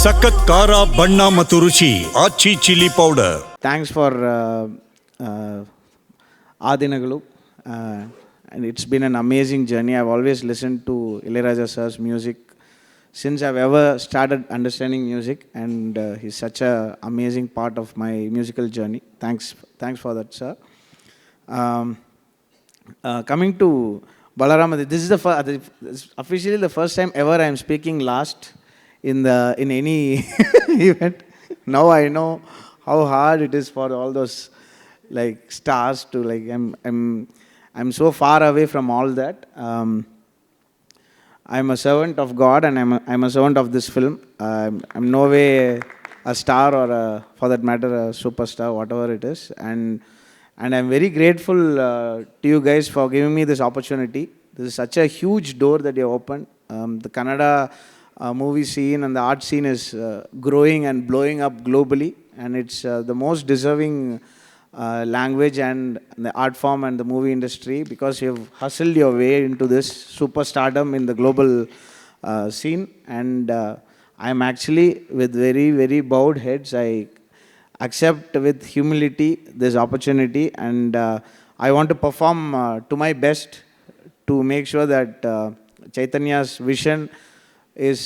ಸಖತ್ ಖಾರ ಬಣ್ಣ ಮತ್ತು ರುಚಿ Aachi chilli powder. Thanks for Dinagalu. And it's been an amazing journey. I've always listened to Ilayaraja sir's music since I've ever started understanding music, and he's such a amazing part of my musical journey. Thanks for that, sir. Um, Coming to Balaramana, this is officially the first time ever I'm speaking last in any event. Now I know how hard it is for all those like stars to like I'm so far away from all that. I'm a servant of God, and I'm a servant of this film. I'm no way a star or for that matter a superstar, whatever it is. And I'm very grateful to you guys for giving me this opportunity. This is such a huge door that you opened. The Kannada movie scene and the art scene is growing and blowing up globally, and it's the most deserving language and the art form and the movie industry, because you've hustled your way into this superstardom in the global scene. And I'm actually, with very, very bowed heads, I accept with humility this opportunity, and I want to perform to my best to make sure that Chaitanya's vision is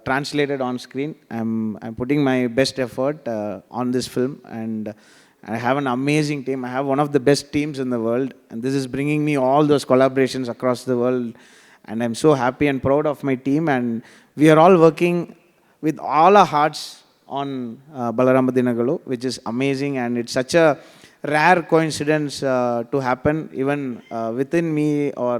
translated on screen. I'm putting my best effort on this film, and I have an amazing team. I have one of the best teams in the world, and this is bringing me all those collaborations across the world, and I'm so happy and proud of my team. And we are all working with all our hearts on Balaramana Dinagalu, which is amazing, and it's such a rare coincidence to happen even within me or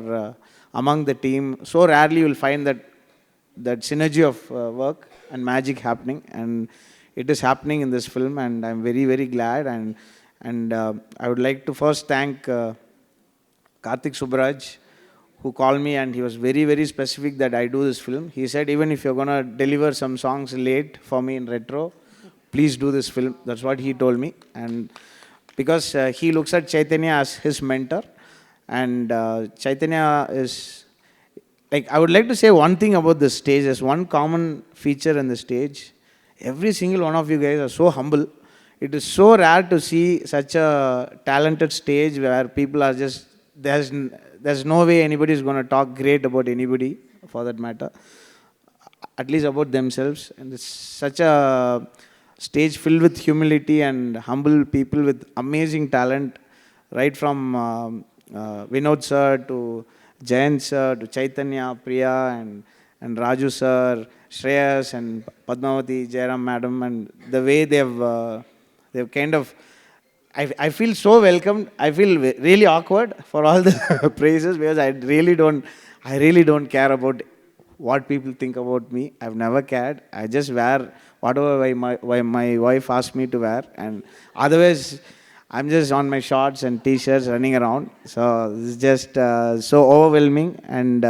among the team. So rarely you will find that synergy of work and magic happening, and it is happening in this film, and I'm very, very glad. And I would like to first thank Karthik Subraj, who called me, and he was very, very specific that I do this film. He said, even if you're going to deliver some songs late for me in retro, please do this film. That's what he told me. And because he looks at Chaitanya as his mentor, and Chaitanya is like, I would like to say one thing about the stage. There's one common feature in the stage. Every single one of you guys are so humble. It is so rare to see such a talented stage where people are just, there's no way anybody is going to talk great about anybody, for that matter, at least about themselves. And it's such a stage filled with humility and humble people with amazing talent, right from Vinod sir to Jayant sir to Chaitanya, Priya and Raju sir, Shreyas and Padmavati, Jairam madam, and the way they've kind of, I feel so welcomed. I feel really awkward for all the praises, because I really don't care about what people think about me. I've never cared. I just wear whatever my wife asked me to wear, and otherwise I'm just on my shorts and t-shirts running around. So this is just so overwhelming. And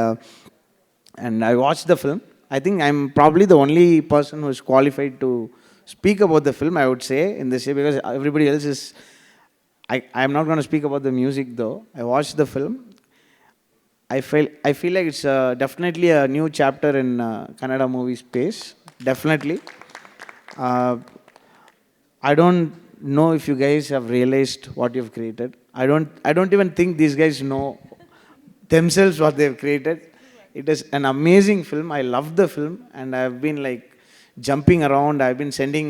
I watched the film. I think I'm probably the only person who is qualified to speak about the film, I would say, in this year, because everybody else is. I'm not going to speak about the music though. I watched the film. I feel like it's definitely a new chapter in Kannada movie space. Definitely. I don't know if you guys have realized what you've created. I don't even think these guys know themselves what they've created. It is an amazing film. I love the film, and I've been like jumping around. I've been sending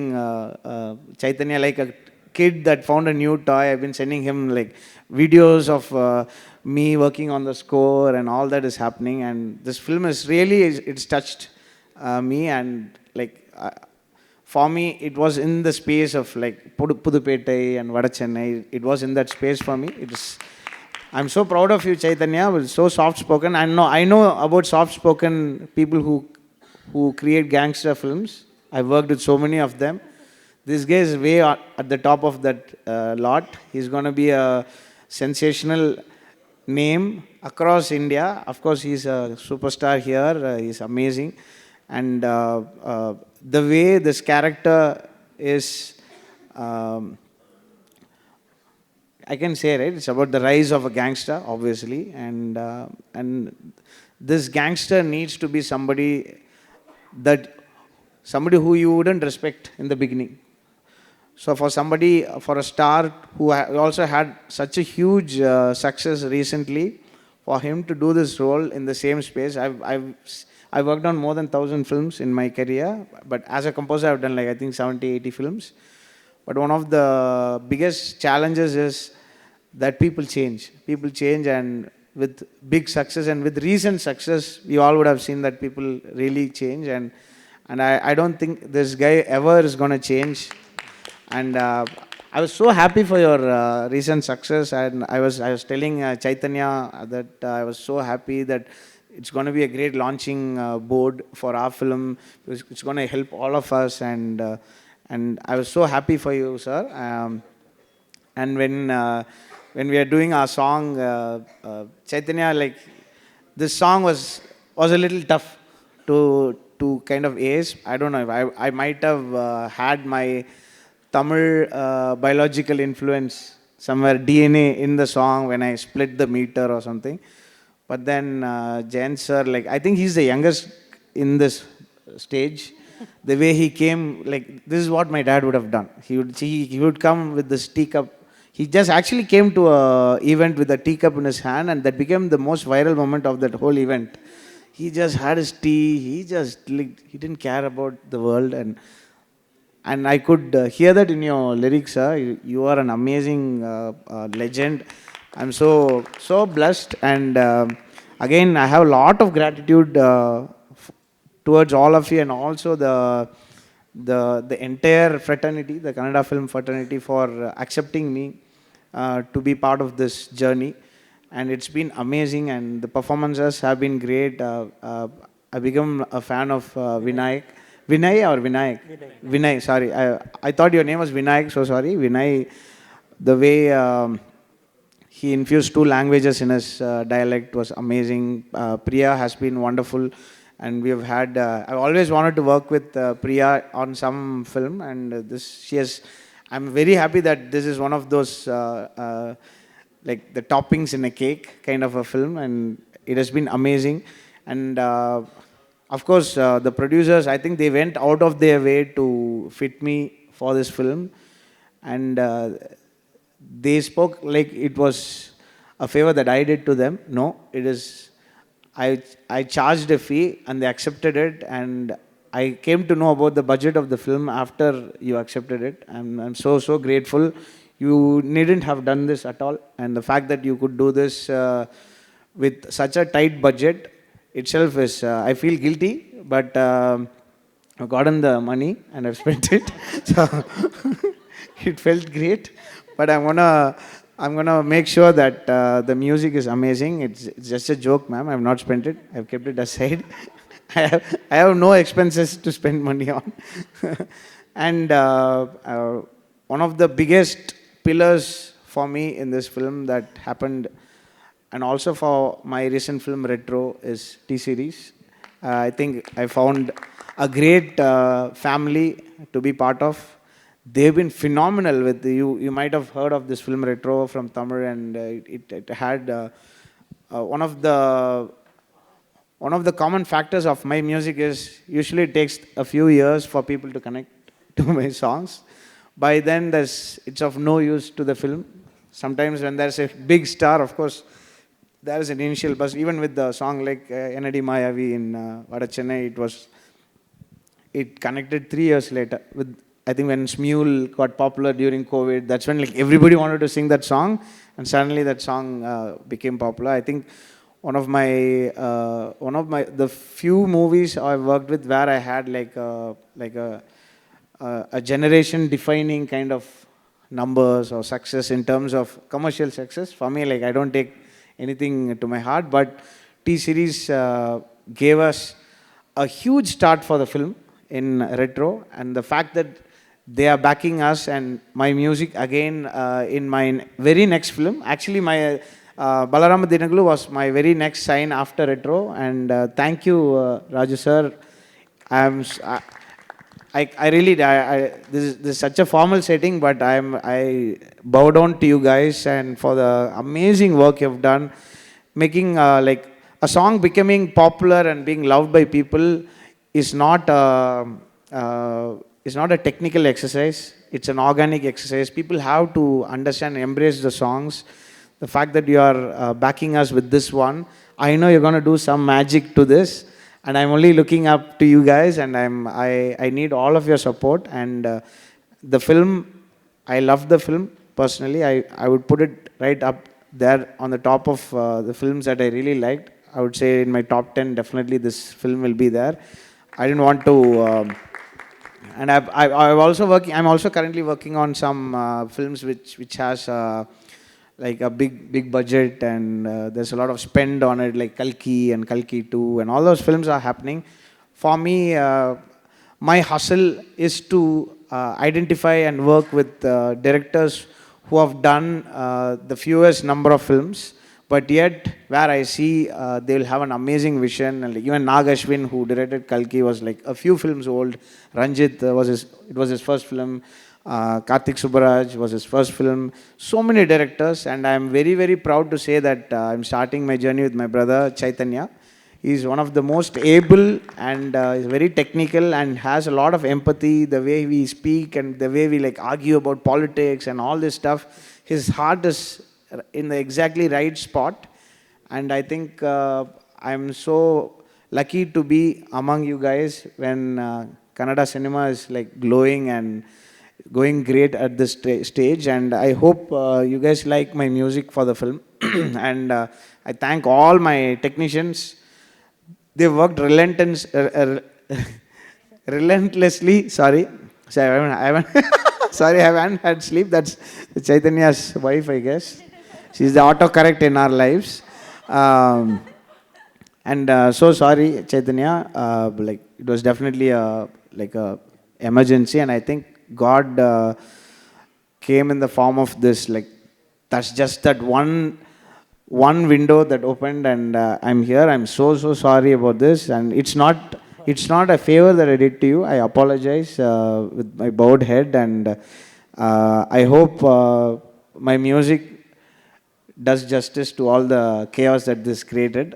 Chaitanya like a kid that found a new toy. I've been sending him like videos of me working on the score, and all that is happening. And this film is really, it's touched me, and like for me it was in the space of like Pudupettai and Vadachennai. It was in that space for me. I'm so proud of you, Chaitanya. It's so soft spoken. I know about soft spoken people who create gangster films. I've worked with so many of them. This guy is way at the top of that lot. He's going to be a sensational name across India. Of course, he's a superstar here. He's amazing. And the way this character is, I can say, right? It's about the rise of a gangster, obviously. And this gangster needs to be somebody that somebody who you wouldn't respect in the beginning. So for somebody, for a star who also had such a huge success recently, for him to do this role in the same space, I worked on more than 1,000 films in my career, but as a composer, I've done like I think 70, 80 films. But one of the biggest challenges is that people change. People change, and with big success and with recent success, you all would have seen that people really change. And I don't think this guy ever is going to change. And I was so happy for your recent success. And I was telling Chaitanya that I was so happy that it's going to be a great launching board for our film. It's going to help all of us. And I was so happy for you, sir. And when we are doing our song, Chaitanya, like this song was a little tough to kind of ace. I don't know if I might have had my Tamil biological influence somewhere DNA in the song when I split the meter or something. But then Jain sir, like I think he's the youngest in this stage. The way he came, like this is what my dad would have done. He would come with this teacup. He just actually came to a event with a teacup in his hand, and that became the most viral moment of that whole event. He just had his tea. He didn't care about the world, and I could hear that in your lyrics, sir. You are an amazing legend. I'm so blessed, and again I have a lot of gratitude towards all of you, and also the entire fraternity, the Kannada film fraternity, for accepting me to be part of this journey. And it's been amazing, and the performances have been great. I become a fan of Vinayak. Vinay or Vinayak? Vinay, sorry. I thought your name was Vinayak, so sorry. Vinay, the way he infused two languages in his dialect was amazing. Priya has been wonderful. And we have had, I've always wanted to work with Priya on some film, and I'm very happy that this is one of those, like the toppings in a cake kind of a film, and it has been amazing. And of course, the producers, I think they went out of their way to fit me for this film, and they spoke like it was a favor that I did to them. No, it is. I charged a fee and they accepted it, and I came to know about the budget of the film after you accepted it. I'm so grateful. You needn't have done this at all, and the fact that you could do this with such a tight budget itself is, I feel guilty, but I've gotten the money and I've spent it. So it felt great, but I'm gonna make sure that the music is amazing. It's just a joke, ma'am. I've not spent it. I've kept it aside. I have no expenses to spend money on. And one of the biggest pillars for me in this film that happened, and also for my recent film Retro, is T-Series. I think I found a great family to be part of. They've been phenomenal with you. You might have heard of this film Retro from Tamil, and it had one of the common factors of my music is usually it takes a few years for people to connect to my songs. By then, it's of no use to the film. Sometimes when there's a big star, of course, there is an initial buzz. Even with the song like Enadi Mayavi in Vada Chennai, it connected 3 years later with, I think when Smule got popular during COVID, that's when like everybody wanted to sing that song, and suddenly that song became popular. I think one of the few movies I've worked with where I had like a generation defining kind of numbers or success in terms of commercial success. For me, like I don't take anything to my heart, but T-Series gave us a huge start for the film in Retro, and the fact that they are backing us and my music again in my very next film. Actually, my Balaramana Dinagalu was my very next sign after Retro, and thank you, Raju sir. I really, this is such a formal setting, but I bow down to you guys and for the amazing work you've done, making like a song becoming popular and being loved by people is not is not a technical exercise, it's an organic exercise. People have to understand and embrace the songs. The fact that you are backing us with this one, I know you're going to do some magic to this, and I'm only looking up to you guys, and I need all of your support. And the film, I love the film personally. I would put it right up there on the top of the films that I really liked. I would say in my top 10, definitely this film will be there. I didn't want to. And I've also working. I'm also currently working on some films which has like a big budget, and there's a lot of spend on it, like Kalki and Kalki 2, and all those films are happening. For me, my hustle is to identify and work with directors who have done the fewest number of films, but yet where I see they will have an amazing vision. And like even Nag Ashwin, who directed Kalki, was like a few films old. Ranjit it was his first film. Karthik Subbaraj was his first film. So many directors, and I'm very proud to say that I'm starting my journey with my brother Chaitanya. He's one of the most able, and is very technical and has a lot of empathy. The way we speak and the way we like argue about politics and all this stuff, his heart is in the exactly right spot. And I think I'm so lucky to be among you guys when Kannada cinema is like glowing and going great at this stage. And I hope you guys like my music for the film. And I thank all my technicians. They worked relentlessly. Sorry, I haven't sorry, I haven't had sleep. That's Chaitanya's wife, I guess. She's the autocorrect in our lives. And so sorry, Chaitanya. Like it was definitely like a emergency, and I think God came in the form of this. Like that's just that one window that opened, and I'm here. I'm so sorry about this, and it's not a favor that I did to you. I apologize with my bowed head, and I hope my music does justice to all the chaos that this created.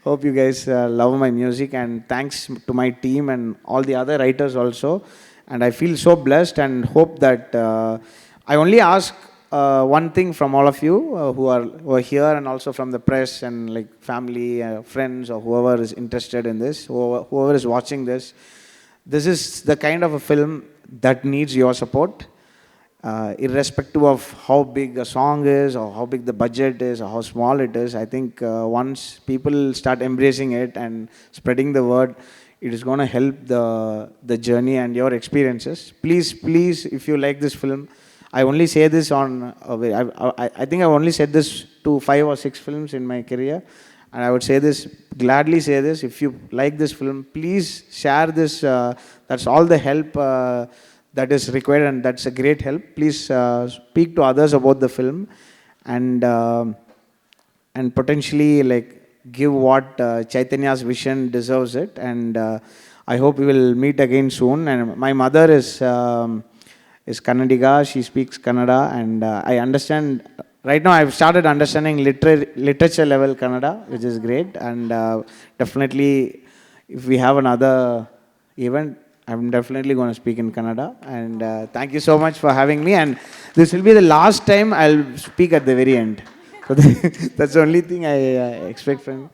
Hope you guys love my music, and thanks to my team and all the other writers also. And I feel so blessed, and hope that I only ask one thing from all of you who are here, and also from the press and like family, friends, or whoever is interested in this, whoever is watching this. This is the kind of a film that needs your support, irrespective of how big a song is, or how big the budget is, or how small it is. I think once people start embracing it and spreading the word, it is going to help the journey and your experiences. Please, if you like this film, I only say this on. I think I've only said this to 5 or 6 films in my career, and I would say this, gladly say this. If you like this film, please share this. That's all the help that is required, and that's a great help. Please speak to others about the film, and potentially like give what Chaitanya's vision deserves it. And I hope we will meet again soon. And my mother is Kannadiga. She speaks Kannada, and I understand. Right now, I've started understanding literature level Kannada, which is great. And definitely, if we have another event, I'm definitely going to speak in Kannada. And thank you so much for having me. And this will be the last time I'll speak at the very end. So that's the only thing I expect from you.